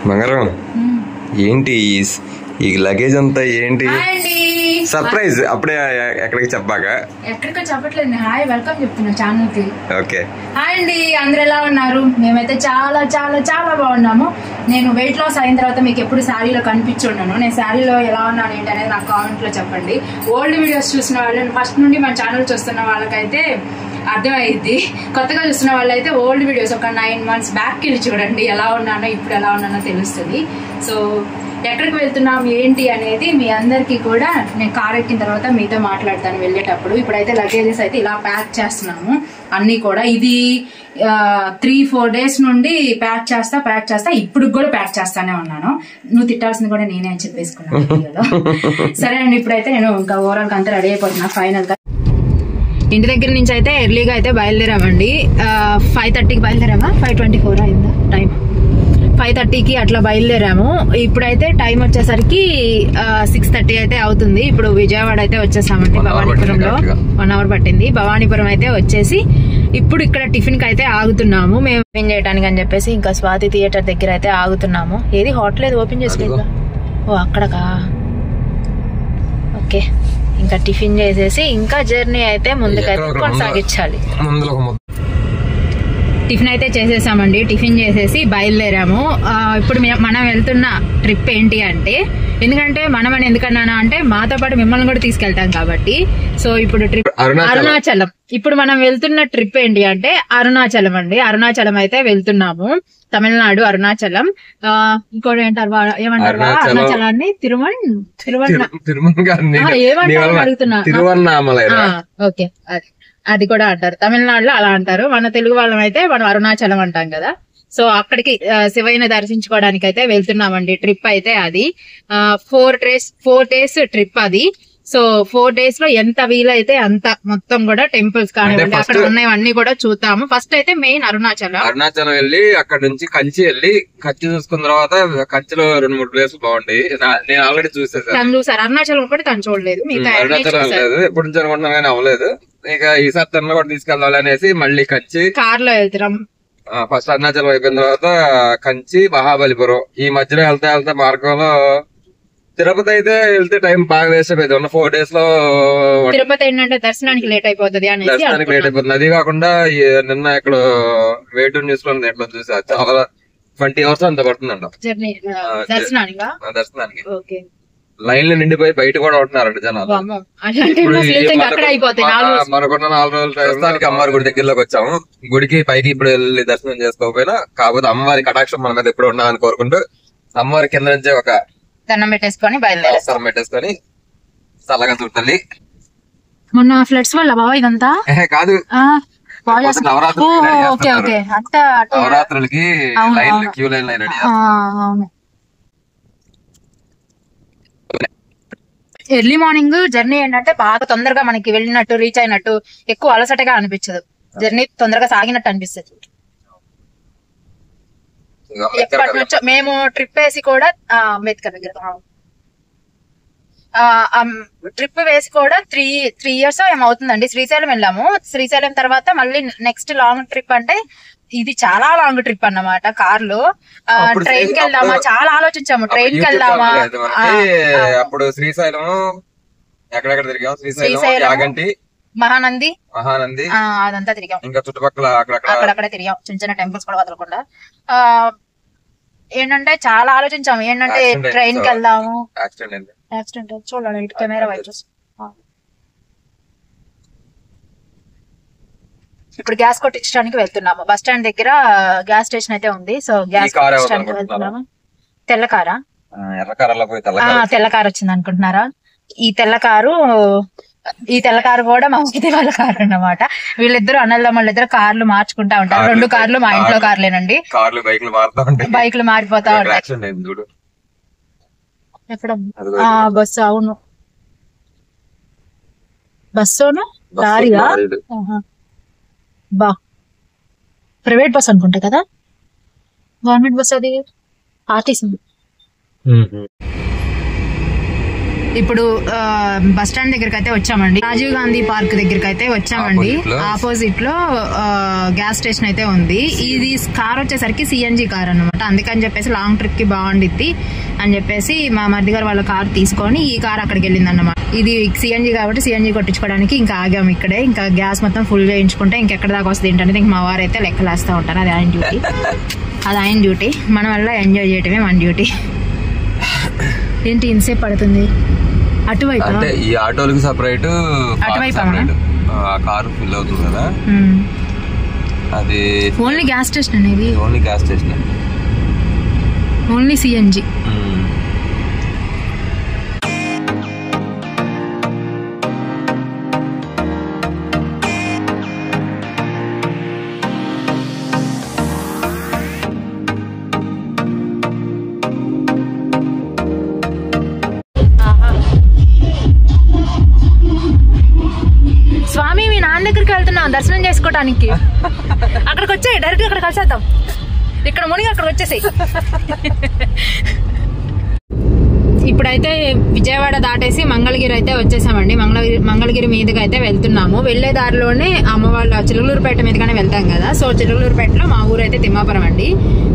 బంగారం ఏంటి ఈ లగేజ్ అంతా ఏంటి? సర్ప్రైజ్ అప్పుడే ఎక్కడికి చెప్పాక ఎక్కడికో చెప్పట్లేదు. హాయ్ వెల్కమ్ చెప్తున్నా ఛానల్ కి. ఓకే హాయ్ అండి, అందరు ఎలా ఉన్నారు? మేమైతే చాలా చాలా చాలా బాగున్నాము. నేను వెయిట్ లాస్ అయిన తర్వాత మీకు ఎప్పుడు శారీలో కనిపించున్నాను. నేను శారీలో ఎలా ఉన్నాను ఏంటి అనేది నాకు కామెంట్ లో చెప్పండి. ఓల్డ్ వీడియోస్ చూసిన వాళ్ళు, ఫస్ట్ నుండి మన ఛానల్ చూస్తున్న వాళ్ళకైతే అర్థమైద్ది. కొత్తగా చూస్తున్న వాళ్ళైతే ఓల్డ్ వీడియోస్ ఒక 9 months బ్యాక్ వెళ్ళి చూడండి. ఎలా ఉన్నానో ఇప్పుడు ఎలా ఉన్నానో తెలుస్తుంది. సో ఎక్కడికి వెళ్తున్నాం ఏంటి అనేది మీ అందరికీ కూడా నేను కార్ ఎక్కిన తర్వాత మీతో మాట్లాడతాను వెళ్ళేటప్పుడు. ఇప్పుడైతే లగేజెస్ అయితే ఇలా ప్యాక్ చేస్తున్నాము అన్ని కూడా. ఇది 3-4 days నుండి ప్యాక్ చేస్తా ఇప్పుడు కూడా ప్యాక్ చేస్తానే ఉన్నాను. నువ్వు తిట్టాల్సింది కూడా నేనే అని చెప్పేసుకున్నాను వీడియోలో. సరే అండి, ఇప్పుడైతే నేను ఇంకా ఓవరాల్ అంతా రెడీ అయిపోతున్నా. ఫైనల్ గా ఇంటి దగ్గర నుంచి అయితే ఎర్లీగా అయితే బయలుదేరామండి. 5:30కి బయలుదేరామా? 5:24 అయిందా టైం? 5:30కి అట్లా బయలుదేరాము. ఇప్పుడైతే టైం వచ్చేసరికి 6:30 అయితే అవుతుంది. ఇప్పుడు విజయవాడ అయితే వచ్చేసామండి. భవానీపురంలో 1 hour పట్టింది. భవానీపురం అయితే వచ్చేసి ఇప్పుడు ఇక్కడ టిఫిన్ కి అయితే ఆగుతున్నాము. మేము ఓపెన్ చేయడానికి అని చెప్పేసి ఇంకా స్వాతి థియేటర్ దగ్గర అయితే ఆగుతున్నాము. ఏది హోటల్ ఏది ఓపెన్ చేసుకో. ఓ అక్కడకా? ఓకే, ఇంకా టిఫిన్ చేసేసి ఇంకా జర్నీ అయితే ముందుకైతే కొనసాగించాలి. టిఫిన్ అయితే చేసేసామండి. టిఫిన్ చేసేసి బయలుదేరాము. ఇప్పుడు మనం వెళ్తున్న ట్రిప్ ఏంటి అంటే, ఎందుకంటే మనం అని ఎందుకన్నానా అంటే మాతో పాటు మిమ్మల్ని కూడా తీసుకెళ్తాం కాబట్టి. సో ఇప్పుడు ట్రిప్ అరుణాచలం. ఇప్పుడు మనం వెళ్తున్న ట్రిప్ ఏంటి అంటే అరుణాచలం అండి. అరుణాచలం అయితే వెళ్తున్నాము. తమిళనాడు అరుణాచలం. ఇంకోటి ఏమంటారు అరుణాచలాన్ని? ఏమంటారు అడుగుతున్నా. ఓకే, అది కూడా అంటారు. తమిళనాడులో అలా అంటారు. మన తెలుగు వాళ్ళం అయితే మనం అరుణాచలం అంటాం కదా. సో అక్కడికి శివయ్యని దర్శించుకోవడానికి అయితే వెళ్తున్నామండి. ట్రిప్ అయితే అది 4 days ట్రిప్ అది. సో 4 days లో ఎంత వీలైతే అంత మొత్తం కూడా టెంపుల్స్ కానివ్వండి అక్కడ ఉన్నవన్నీ కూడా చూద్దాము. ఫస్ట్ అయితే మెయిన్ అరుణాచలం వెళ్ళి అక్కడ నుంచి కంచి వెళ్ళి కంచి చూసుకున్న తర్వాత కంచిలో 2-3 ప్లేసులు బాగుంటాయి. నేను ఆల్రెడీ చూసారు. అరుణాచలం ఒకటి తను చూడలేదు. అరుణాచలం లేదు, ఎప్పటి నుంచి అనుకుంటున్నా కానీ అవ్వలేదు. ఇక ఈసారి తనలో కూడా తీసుకెళ్ళాలి అనేసి మళ్ళీ కంచి కార్ లో వెళ్తున్నాం. ఫస్ట్ అరుణాచలం అయిపోయిన తర్వాత కంచి, మహాబలిపురం. ఈ మధ్యలో వెళ్తా మార్గంలో తిరుపతి అయితే వెళ్తే టైం బాగా వేస్ట్ అయిపోయింది. 4 days లో తిరుపతి ఏంటంటే దర్శనానికి లేట్ అయిపోతుంది. అది కాకుండా నిన్న ఇక్కడ వేటూరు న్యూస్ లో ఎట్లా చూసా చాలా 20 hours అంత పడుతుందంట దర్శనానికి. లైన్లు నిండిపోయి బయట కూడా ఉంటున్నారంట జనాలు. మనకున్న 4 రోజులు ప్రస్తుతానికి అమ్మవారి గుడి దగ్గరలోకి వచ్చాము. గుడికి పైకి ఇప్పుడు వెళ్ళి దర్శనం చేసుకోకపోయినా కాకపోతే అమ్మవారి కటాక్షం మన మీద ఎప్పుడు ఉండాలని కోరుకుంటూ అమ్మవారి కింద నుంచి ఒక దండం పెట్టేసుకొని చల్లగా చూడాలి. మొన్న ఫ్లడ్స్ వల్ల బాబా ఇదంతా కాదు, నవరాత్రులకి queue line ready. Early morning journey ఏంటంటే బాగా తొందరగా మనకి వెళ్ళినట్టు రీచ్ అయినట్టు ఎక్కువ అలసటగా అనిపించదు. జర్నీ తొందరగా సాగినట్టు అనిపిస్తుంది. ఎప్పటి నుంచో మేము ట్రిప్ వేసి కూడా అంబేద్కర్ దగ్గర ట్రిప్ వేసి కూడా 3 years ఏమవుతుందండి. శ్రీశైలం వెళ్ళాము. శ్రీశైలం తర్వాత మళ్ళీ నెక్స్ట్ లాంగ్ ట్రిప్ అంటే ఇది చాలా లాంగ్ ట్రిప్ అన్నమాట. కార్ లో ట్రైన్ కి వెళ్దామా చాలా ఆలోచించాము. ట్రైన్ కి వెళ్దామా అప్పుడు శ్రీశైలం ఎక్కడెక్కడ తిరిగాం. శ్రీశైలం, మహానంది అదంతా తిరిగాం. ఇంకా చుట్టుపక్కల అక్కడక్కడ తిరిగాం. చిన్న టెంపుల్స్ కూడా వదలకుండా. ఏంటంటే చాలా ఆలోచించాము. ఏంటంటే ట్రైన్ కి వెళ్దాము. యాక్సిడెంట్ చూడండి ఇటు కెమెరా వైపు. ఇప్పుడు గ్యాస్ కొట్టించడానికి వెళ్తున్నాము. బస్ స్టాండ్ దగ్గర గ్యాస్ స్టేషన్ అయితే ఉంది. సో గ్యాస్ కొట్టించడానికి వెళ్తున్నాము. తెల్ల కారు వచ్చింది అనుకుంటున్నారా? ఈ తెల్ల కారు కూడా మా ఉచిత వాళ్ళ కారు అన్నమాట. వీళ్ళిద్దరు అన్నదమ్ముళ్ళిద్దరు కార్లు మార్చుకుంటా ఉంటారు. 2 కార్లు మా ఇంట్లో కార్లేనండి. బైక్లు మారిపోతా ఉంటాయి. ఎక్కడ బస్సు? అవును, బస్సును లారీగా బా ప్రైవేట్ బస్ అనుకుంటా కదా. గవర్నమెంట్ బస్ అది ఆర్టీసీ. ఇప్పుడు బస్ స్టాండ్ దగ్గరికి అయితే వచ్చామండి. రాజీవ్ గాంధీ పార్క్ దగ్గరికి అయితే వచ్చామండి. ఆపోజిట్ లో గ్యాస్ స్టేషన్ అయితే ఉంది. ఇది కార్ వచ్చేసరికి సిఎన్జి కార్ అనమాట. అందుకని చెప్పేసి లాంగ్ ట్రిప్ కి బాగుండిద్ది అని చెప్పేసి మా మరిది గారు వాళ్ళ కార్ తీసుకొని ఈ కార్ అక్కడికి వెళ్ళింది అన్నమాట. ఇది సిఎన్జి కాబట్టి సిఎన్జి కొట్టించుకోవడానికి ఇంకా ఆగాము ఇక్కడే. ఇంకా గ్యాస్ మొత్తం ఫుల్ చేయించుకుంటే ఇంకెక్కడ దాకా వస్తుంది ఏంటనేది ఇంకా మా వారు అయితే లెక్కలేస్తూ ఉంటారు. అది ఆయన డ్యూటీ, అది ఆయన డ్యూటీ. మన వల్ల ఎంజాయ్ చేయటమే మన డ్యూటీ. ఏంటి ఇన్సేపు పడుతుంది? అటువైపు అంటే ఈ ఆటోలకి సపరేట్, అటువైపు ఆ కార్ ఫుల్ అవుతుంది కదా, అది ఓన్లీ గ్యాస్ స్టేషన్ అనేది. Only gas station, only CNG. స్వామి మీ నాన్న దగ్గరికి వెళ్తున్నాం దర్శనం చేసుకోవడానికి. అక్కడికి వచ్చాయి డైరెక్ట్ అక్కడ కలిసేద్దాం. ఇక్కడ మునిగి అక్కడికి వచ్చేసాయి. ఇప్పుడైతే విజయవాడ దాటేసి మంగళగిరి అయితే వచ్చేసామండి. మంగళగిరి మీదుగా అయితే వెళ్తున్నాము. వెళ్లే దారిలోనే అమ్మ వాళ్ళ చిలుకలూరుపేట మీదుగానే వెళ్తాం కదా. సో చిలుకలూరుపేటలో మా ఊరు అయితే తిమ్మాపురం అండి.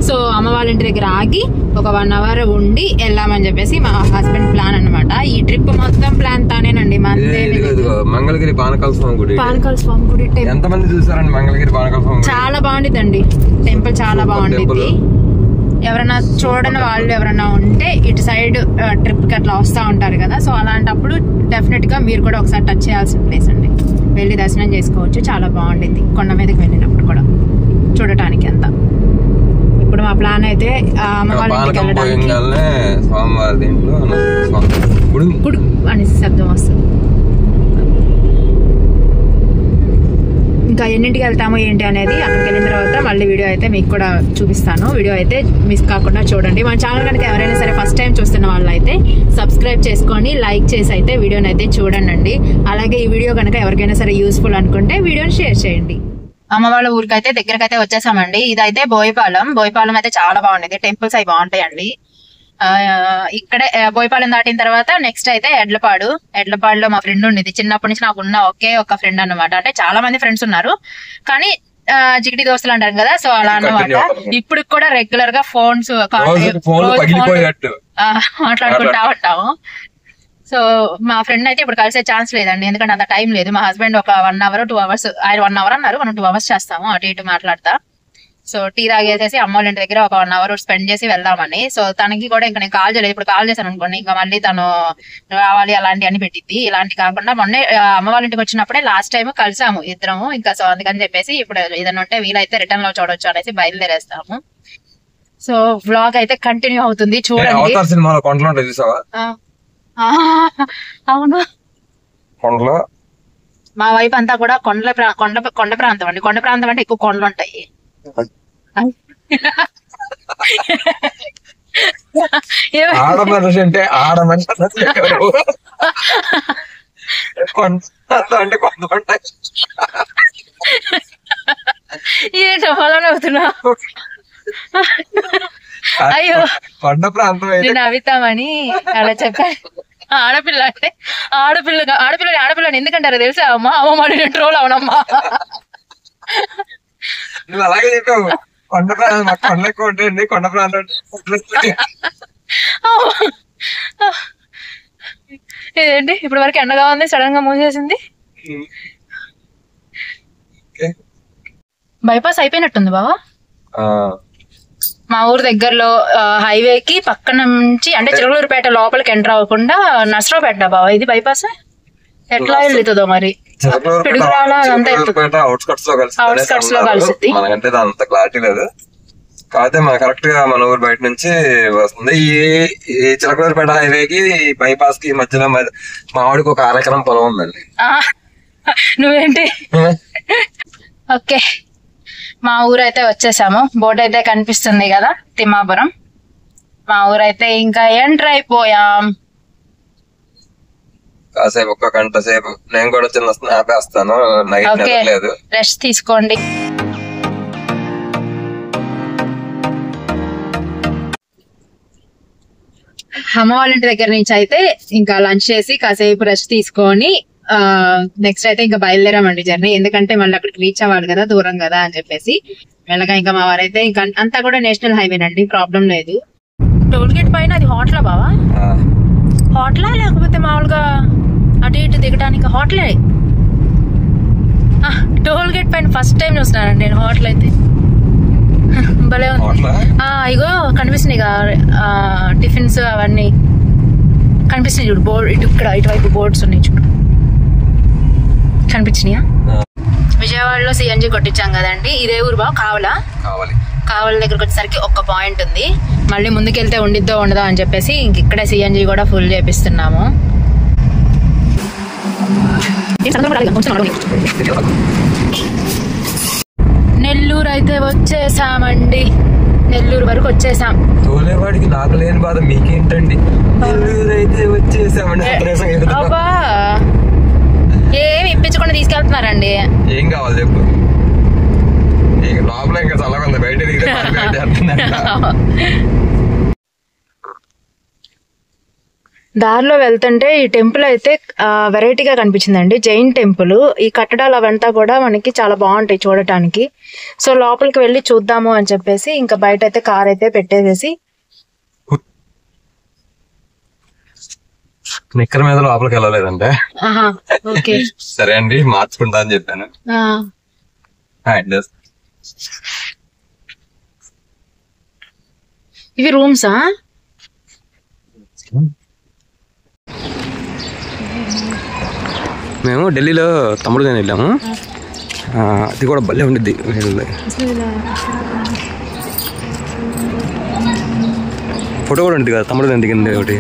సో అమ్మ వాళ్ళ ఇంటి దగ్గర ఆగి ఒక 1 hour ఉండి వెళ్దామని చెప్పేసి మా హస్బెండ్ ప్లాన్ అనమాట. ఈ ట్రిప్ మొత్తం ప్లాన్ తానేనండి. మంగళగిరి పానకాల స్వామి గుడి ఎంతమంది చూసారండి? మంగళగిరి పానకాల స్వామి చాలా బాగుండిద్దండి. టెంపుల్ చాలా బాగుండిద్ది. ఎవరైనా చూడని వాళ్ళు ఎవరైనా ఉంటే ఇటు సైడ్ ట్రిప్ కి అట్లా వస్తూ ఉంటారు కదా. సో అలాంటప్పుడు డెఫినెట్ గా మీరు కూడా ఒకసారి టచ్ చేయాల్సిన ప్లేస్ అండి. వెళ్ళి దర్శనం చేసుకోవచ్చు. చాలా బాగుండిద్ది. కొండ మీదకి వెళ్ళినప్పుడు కూడా చూడటానికి అంతా. ఇప్పుడు మా ప్లాన్ అయితే అమ్మ వాళ్ళ ఇంటికి వెళ్ళడానికి గుడి అని శబ్దం వస్తుంది. ఇంకా ఎన్నింటికి వెళ్తామో ఏంటి అనేది అక్కడికి వెళ్ళిన తర్వాత మళ్ళీ వీడియో అయితే మీకు కూడా చూపిస్తాను. వీడియో అయితే మిస్ కాకుండా చూడండి. మన ఛానల్ కనుక ఎవరైనా సరే ఫస్ట్ టైం చూస్తున్న వాళ్ళు అయితే సబ్స్క్రైబ్ చేసుకొని లైక్ చేసి అయితే వీడియోని అయితే చూడండి. అలాగే ఈ వీడియో కనుక ఎవరికైనా సరే యూస్ఫుల్ అనుకుంటే వీడియోని షేర్ చేయండి. అమ్మ వాళ్ళ ఊరికి అయితే దగ్గరకైతే వచ్చేసామండి. ఇదైతే బోయపాలెం అయితే చాలా బాగుండేది. టెంపుల్స్ అవి బాగుంటాయండి. ఇక్కడే బోయపాలెం దాటిన తర్వాత నెక్స్ట్ అయితే ఎడ్లపాడులో మా ఫ్రెండ్ ఉండేది. చిన్నప్పటి నుంచి నాకు ఉన్న ఒకే ఒక ఫ్రెండ్ అన్నమాట. అంటే చాలా మంది ఫ్రెండ్స్ ఉన్నారు కానీ జిగిటి దోస్తులు అంటారు కదా. సో అలా అన్నమాట. ఇప్పుడు కూడా రెగ్యులర్ గా ఫోన్స్ మాట్లాడుకుంటా ఉంటాము. సో మా ఫ్రెండ్ అయితే ఇప్పుడు కలిసే ఛాన్స్ లేదండి. ఎందుకంటే అంత టైం లేదు. మా హస్బెండ్ ఒక 1 hour 2 hours, ఆయన 1 hour అన్నారు, మనం 2 hours చేస్తాము అటు ఇటు మాట్లాడతా. సో టీ తాగేసేసి అమ్మ వాళ్ళ ఇంటి దగ్గర ఒక 1 hour స్పెండ్ చేసి వెళ్దామని. సో తనకి కూడా ఇంకా నేను కాల్ చేయలేదు. ఇప్పుడు కాల్ చేశాను అనుకోండి ఇంకా మళ్ళీ తను రావాలి అలాంటి అని పెట్టింది. ఇలాంటి కాకుండా మొన్నే అమ్మ వాళ్ళ ఇంటికి వచ్చినప్పుడే లాస్ట్ టైం కలిసాము ఇద్దరము. ఇంకా సో అందుకని చెప్పేసి ఇప్పుడు ఏదైనా ఉంటే వీలైతే రిటర్న్ లో చూడొచ్చు అనేసి బయలుదేరేస్తాము. సో వ్లాగ్ అయితే కంటిన్యూ అవుతుంది చూడండి. అవును, మా వైపు అంతా కూడా కొండ ప్రాంతం అండి. కొండ ప్రాంతం అంటే ఎక్కువ కొండలు ఉంటాయి. ఏంటో అలానే అవుతున్నా. అయ్యో కొండ ప్రాంతం నేను అవితామని అలా చెప్పాను. ఆడపిల్లని ఎందుకంటారో తెలుసా అమ్మా? అమ్మ ట్రోల్ అవునమ్మా. నువ్వు అలాగే చెప్పావు. కొండ ప్రాంతం కొండలు ఎక్కువ ఉంటాయండి. కొండ ప్రాంతం ఇదేంటి ఇప్పుడు వరకు ఎండగా ఉంది, సడన్ గా మూసేసింది. బైపాస్ అయిపోయినట్టుంది బావా. మా ఊరు దగ్గరలో హైవేకి పక్కన నుంచి అంటే చిలకలూరుపేట లోపలికి ఎంటర్ అవ్వకుండా నర్సరావుపేట బావా ఇది బైపాస్. ఎట్లా వెళ్తుందో మరి. అవుట్స్కట్స్ లో కలిసి మనకంటే అంత క్లారిటీ లేదు. కాకపోతే మన కరెక్ట్ గా మన ఊరు బయట నుంచి వస్తుంది. ఈ చిలకలూరుపేట హైవేకి బైపాస్ కి మధ్యలో మా వాడికి ఒక 1 ఎకరం పొలం ఉందండి. నువ్వేంటి? ఓకే, మా ఊరైతే వచ్చేసాము. బోర్డు అయితే కనిపిస్తుంది కదా, తిమ్మాపురం. మా ఊరైతే ఇంకా ఎంటర్ అయిపోయాం. కాసేపు 1 గంట సేపు నేను కూడా చిన్న స్నాప్ వేస్తాను. నైట్ లేదు, రెస్ట్ తీసుకోండి. అమ్మ వాళ్ళ ఇంటి దగ్గర నుంచి అయితే ఇంకా లంచ్ చేసి కాసేపు రెస్ట్ తీసుకొని నెక్స్ట్ అయితే ఇంకా బయలుదేరామండి జర్నీ. ఎందుకంటే మళ్ళీ అక్కడికి రీచ్ అవ్వాలి కదా, దూరం కదా అని చెప్పేసి వెళ్ళగా ఇంకా మా వారైతే ఇంకా అంతా కూడా నేషనల్ హైవేనండి, ప్రాబ్లం లేదు. టోల్ గేట్ పైన అది హోటలా బావా? హోటలా లేకపోతే మామూలుగా అటు ఇటు దిగడానికి? హోటలే. టోల్ గేట్ పైన ఫస్ట్ టైం చూస్తున్నానండి నేను హోటల్ అయితే. భలే ఉంది. ఇగో కనిపిస్తున్నాయి కదా టిఫిన్స్ అవన్నీ కనిపిస్తున్నాయి చూడు. బోర్డు ఇటువైపు బోర్డ్స్ ఉన్నాయి చూడు, కనిపించినాయా? విజయవాడలో సిఎన్జి కొట్టించాం కదండి. ఇదే ఊరు బావ? కావలి దగ్గరకు వచ్చేసరికి ఒక్క పాయింట్ ఉంది. మళ్ళీ ముందుకెళ్తే ఉండిద్దో ఉండదో అని చెప్పేసి ఇంక ఇక్కడే సిఎన్జి కూడా ఫుల్ చేపిస్తున్నాము. నెల్లూరు అయితే వచ్చేసామండి. నెల్లూరు వరకు వచ్చేసాం. తోలేవాడికి నాకు లేని బాధ మీకేంటండి? నెల్లూరు అయితే వచ్చేసామండి. అబ్బా ఏమి ఇప్పించకుండా తీసుకెళ్తున్నారండి. ఏం కావాలి చెప్పు? లోపల ఇంకా చల్లగా ఉంది, బయట దారిలో వెళ్తుంటే ఈ టెంపుల్ అయితే వెరైటీగా కనిపించిందండి. జైన్ టెంపుల్. ఈ కట్టడాలు అవంతా కూడా మనకి చాలా బాగుంటాయి చూడటానికి. సో లోపలికి వెళ్ళి చూద్దాము అని చెప్పేసి ఇంకా బయట అయితే కార్ అయితే పెట్టేసేసి నిక్కర మీద లోపలికి వెళ్ళలేదంటే సరే అండి మార్చుకుంటా అని చెప్పాను. ఇవి రూమ్సా? మేము ఢిల్లీలో తమ్ముడు నేను వెళ్ళాము. అది కూడా భలే ఉండిద్ది. ఫోటో కూడా ఉంటుంది కదా తమ్ముడు నేను దిగింది ఒకటి.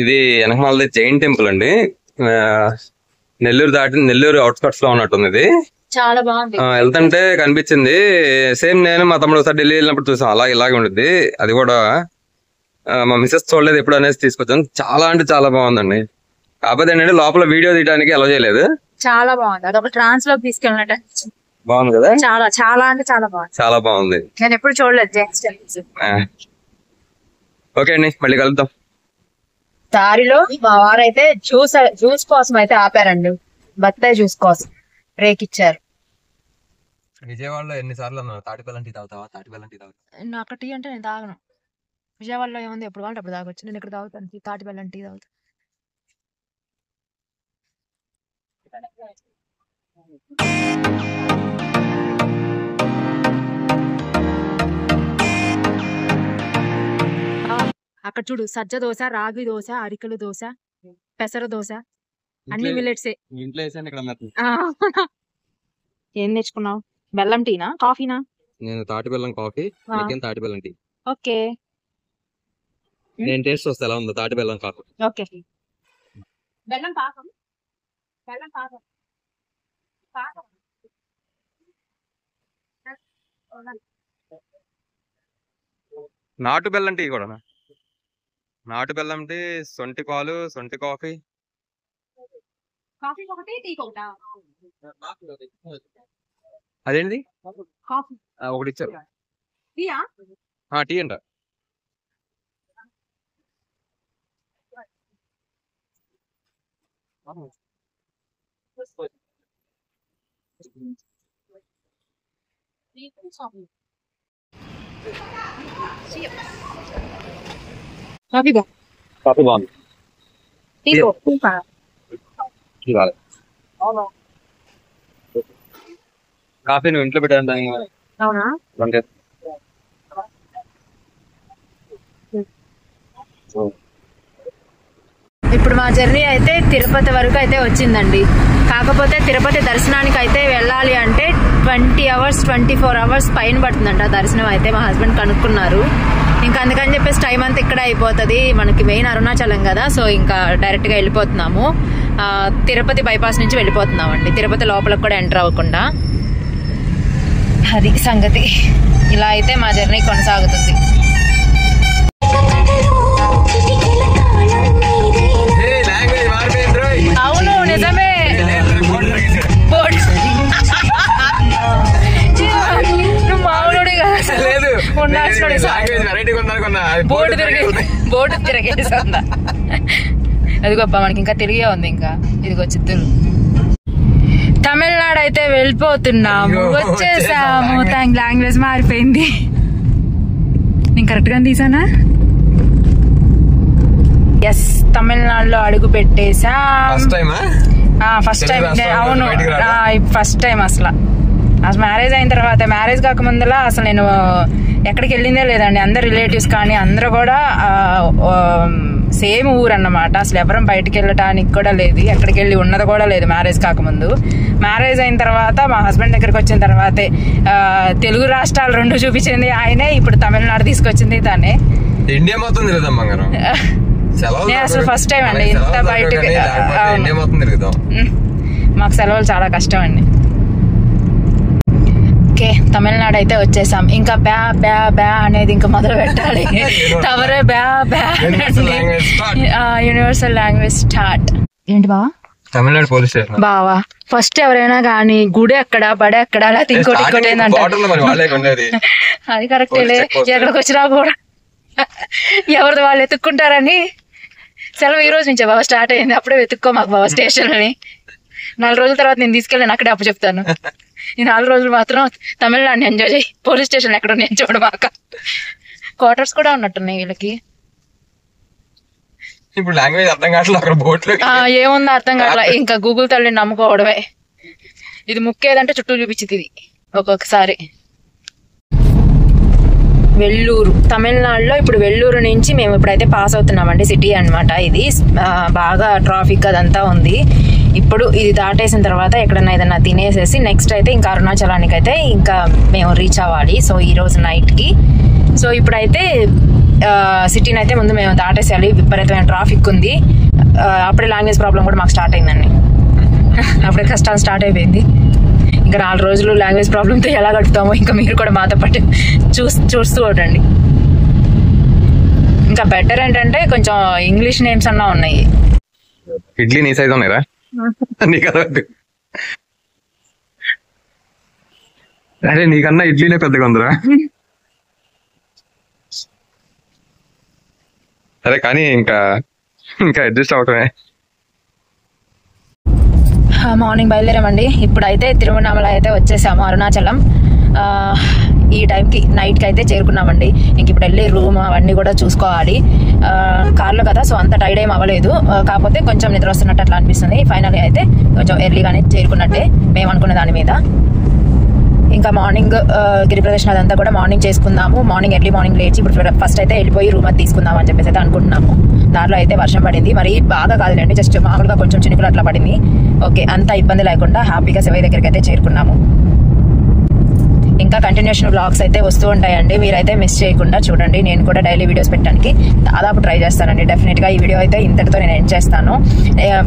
ఇది వెనకమాలది జైన్ టెంపుల్ అండి. నెల్లూరు అవుట్స్కట్స్ లో ఉన్నట్టుంది. ఇది చాలా బాగుంది. వెళ్తుంటే కనిపించింది. సేమ్ నేను మా తమ్ముడు ఒకసారి ఢిల్లీ వెళ్ళినప్పుడు చూసాం, ఇలాగే ఉంటుంది. అది కూడా మా మిసెస్ చూడలేదు ఎప్పుడు అనేసి తీసుకొచ్చాను. చాలా అంటే చాలా బాగుందండి. కాకపోతే ఏంటంటే లోపల వీడియో తీయడానికి అలౌ చేయలేదు. చాలా బాగుంది. అదొక ట్రాన్స్ లోకి తీసుకెళ్ళినట్టు బాగుంది కదా. చాలా చాలా అంటే చాలా బాగుంది. చాలా బాగుంది. నేను ఎప్పుడు చూడలేదు జైన్స్ టెంపుల్స్. ఓకే అండి మళ్ళీ కలుద్దాం. దారిలో మా వారైతే జ్యూస్ కోసం అయితే ఆపారండి. బత్తాయి జ్యూస్ కోసం బ్రేక్ ఇచ్చారు. విజయవాడలో ఎన్నిసార్లు అన్నారు తాటిబెల్లం టీ తాగుతావా, తాటిబెల్లం టీ తాగుతా? నాకు టీ అంటే నేను తాగను. విజయవాడలో ఏముంది, ఎప్పుడు కావాలంటే అప్పుడు తాగొచ్చు. నేను ఇక్కడ తాగుతాను, తాటిబెల్లం టీ తాగుతాను. అక్కడ చూడు, సజ్జ దోశ, రాగి దోశ, అరికలు దోశ, పెసర దోశ, అన్ని మిల్లెట్స్. ఏం నేర్చుకున్నావు? బెల్లం టీనా కాఫీనా? నేను తాటిబెల్లం కాఫీ, తాటిబెల్లం టీ. ఓకే, నేను టేస్ట్ వస్తే ఎలా ఉందో తాటిబెల్లం కాఫీ. ఓకే. బెల్లం పాకం, బెల్లం పాకం, పాకం. నాటు బెల్లం టీ కూడా. నాటు బెల్లం టీ, సొంటి పాలు, సొంటి కాఫీ. కాఫీ ఒకటి, టీ ఒకటా? అదేంటి కాఫీ ఒకటి ఇచ్చారు. టీయా? టీ అంట. కాఫీ బాగుంది. కాఫీ నువ్వు ఇంట్లో పెట్టా. ఇప్పుడు మా జర్నీ అయితే తిరుపతి వరకు అయితే వచ్చిందండి. కాకపోతే తిరుపతి దర్శనానికి అయితే వెళ్ళాలి అంటే 20 hours 24 hours పైన పడుతుందంట దర్శనం అయితే మా హస్బెండ్ కనుక్కున్నారు. ఇంకా అందుకని చెప్పేసి టైం అంతా ఇక్కడే అయిపోతుంది. మనకి మెయిన్ అరుణాచలం కదా, సో ఇంకా డైరెక్ట్ గా వెళ్ళిపోతున్నాము. తిరుపతి బైపాస్ నుంచి వెళ్ళిపోతున్నాం అండి, తిరుపతి లోపలికి కూడా ఎంటర్ అవ్వకుండా. అది సంగతి. ఇలా అయితే మా జర్నీ కొనసాగుతుంది. నిజమే బోర్డు నువ్వు మామూలుడే కదా బోర్డు తిరగేసా అది గొప్ప మనకి ఇంకా తిరిగే ఉంది ఇంకా ఇదిగో చిత్తూరు తమిళనాడు అయితే వెళ్ళిపోతున్నాము వచ్చేసాము లాంగ్వేజ్ మారిపోయింది నేను కరెక్ట్ గా తీసానా ఎస్ తమిళనాడులో అడుగు పెట్టేసా ఫస్ట్ టైం అవును ఫస్ట్ టైం అసలు మ్యారేజ్ అయిన తర్వాత మ్యారేజ్ కాకముందులా అసలు నేను ఎక్కడికి వెళ్ళిందే లేదండి అందరు రిలేటివ్స్ కానీ అందరూ కూడా సేమ్ ఊరు అన్నమాట అసలు ఎవరం బయటకు వెళ్ళటానికి కూడా లేదు ఎక్కడికి వెళ్ళి ఉన్నది కూడా లేదు మ్యారేజ్ కాకముందు మ్యారేజ్ అయిన తర్వాత మా హస్బెండ్ దగ్గరికి వచ్చిన తర్వాతే తెలుగు రాష్ట్రాలు రెండు చూపించింది ఆయనే ఇప్పుడు తమిళనాడు తీసుకొచ్చింది తనే ఇండియా మొత్తం తిరుగుతాం అసలు ఫస్ట్ టైం అండి ఇంత బయటకి మాకు సెలవులు చాలా కష్టం అండి ఓకే తమిళనాడు అయితే వచ్చేసాం ఇంకా బ్యా బ్యా బ్యా అనేది ఇంకా మొదలు పెట్టాలి తవరే బ్యా బ్యా యూనివర్సల్ లాంగ్వేజ్ స్టార్ట్ ఏంటి బావా తమిళనాడు పోలీస్ స్టేషన్ బావా ఫస్ట్ ఎవరైనా కానీ గుడి ఎక్కడ బడి ఎక్కడ లేకపోతే ఇంకోటి ఏంటంటే అది కరెక్టేలే ఎక్కడికి వచ్చినా కూడా ఎవరిది వాళ్ళు ఎత్తుక్కుంటారని సెలవు ఈ రోజు నుంచే బాబా స్టార్ట్ అయింది అప్పుడే వెతుక్కో మాకు బాబా స్టేషన్ అని 4 రోజుల తర్వాత నేను తీసుకెళ్ళాను అక్కడే అప్పు చెప్తాను ఈ 4 రోజులు మాత్రం తమిళనాడుని ఎంజాయ్ చేయి పోలీస్ స్టేషన్ ఎక్కడ నేను చూడమాక క్వార్టర్స్ కూడా ఉన్నట్టున్నాయి వీళ్ళకి ఇప్పుడు లాంగ్వేజ్ అర్థం కావట్లేదు అక్కడ బోట్లో ఏముందో అర్థం కావట్లేదు ఇంకా గూగుల్ తల్లిని నమ్ముకోవడమే ఇది ముక్కేదంటే చుట్టూ చూపించింది ఇది ఒక్కొక్కసారి వెల్లూరు తమిళనాడులో ఇప్పుడు వెల్లూరు నుంచి మేము ఇప్పుడైతే పాస్ అవుతున్నామండి సిటీ అన్నమాట ఇది బాగా ట్రాఫిక్ అదంతా ఉంది ఇప్పుడు ఇది దాటేసిన తర్వాత ఎక్కడన్నా ఏదన్నా తినేసేసి నెక్స్ట్ అయితే ఇంకా అరుణాచలానికి అయితే ఇంకా మేము రీచ్ అవ్వాలి సో ఈ రోజు నైట్కి సో ఇప్పుడైతే సిటీని అయితే ముందు మేము దాటేసేయాలి విపరీతమైన ట్రాఫిక్ ఉంది అప్పుడే లాంగ్వేజ్ ప్రాబ్లం కూడా మాకు స్టార్ట్ అయిందండి అప్పుడే కష్టాలు స్టార్ట్ అయిపోయింది ఇంకా 4 రోజులు లాంగ్వేజ్ ప్రాబ్లంతో ఎలా గడుపుతామో ఇంకా మీరు కూడా మాతో పాటు చూస్తూ ఉండండి ఇంకా బెటర్ ఏంటంటే కొంచెం ఇంగ్లీష్ నేమ్స్ అన్నా ఉన్నాయి ఇడ్లీ నీ సైజ్ ఉన్నాయిరా అరే నీకన్నా ఇడ్లీనే పెద్దగా ఉందిరా సరే కానీ ఇంకా అడ్జస్ట్ అవటమే మార్నింగ్ బయలుదేరామండి ఇప్పుడైతే తిరువణామల అయితే వచ్చేసాము అరుణాచలం ఈ టైంకి నైట్కి అయితే చేరుకున్నామండి ఇంక ఇప్పుడు వెళ్ళి రూమ్ అవన్నీ కూడా చూసుకోవాలి కార్లో కదా సో అంత టైడ్ ఏం అవ్వలేదు కాకపోతే కొంచెం నిద్ర వస్తున్నట్టు అట్లా అనిపిస్తుంది ఫైనల్ అయితే కొంచెం ఎర్లీగానే చేరుకున్నట్టే మేము అనుకున్న దాని మీద ఇంకా మార్నింగ్ గిరి ప్రదర్శన అదంతా కూడా మార్నింగ్ చేసుకుందాము ఎర్లీ మార్నింగ్ లేచి ఇప్పుడు ఫస్ట్ అయితే వెళ్ళిపోయి రూమ్ అది తీసుకుందాం అని చెప్పేసి అయితే అనుకుంటున్నాము దారిలో అయితే వర్షం పడింది మరి బాగా కాదులేండి జస్ట్ మామూలుగా కొంచెం చినుకులు అట్లా పడింది ఓకే అంత ఇబ్బంది లేకుండా హ్యాపీగా శివయ్య దగ్గరికి అయితే చేరుకున్నాము ఇంకా కంటిన్యూషన్ వ్లాగ్స్ అయితే వస్తూ ఉంటాయండి మీరైతే మిస్ చేయకుండా చూడండి నేను కూడా డైలీ వీడియోస్ పెట్టడానికి దాదాపు ట్రై చేస్తానండి డెఫినెట్గా ఈ వీడియో అయితే ఇంతటితో నేను ఎండ్ చేస్తాను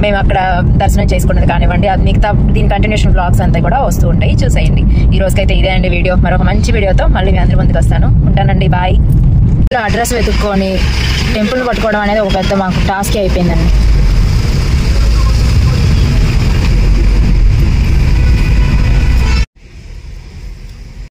మేము అక్కడ దర్శనం చేసుకున్నది కానివ్వండి అది మిగతా దీని కంటిన్యూషన్ వ్లాగ్స్ అంతా కూడా వస్తూ ఉంటాయి చూసేయండి ఈ రోజుకైతే ఇదే అండి వీడియో మరొక మంచి వీడియోతో మళ్ళీ మీ అందరి ముందుకు వస్తాను ఉంటానండి బాయ్ అడ్రస్ వెతుక్కొని టెంపుల్ పట్టుకోవడం అనేది ఒక పెద్ద మాకు టాస్క్ అయిపోయిందండి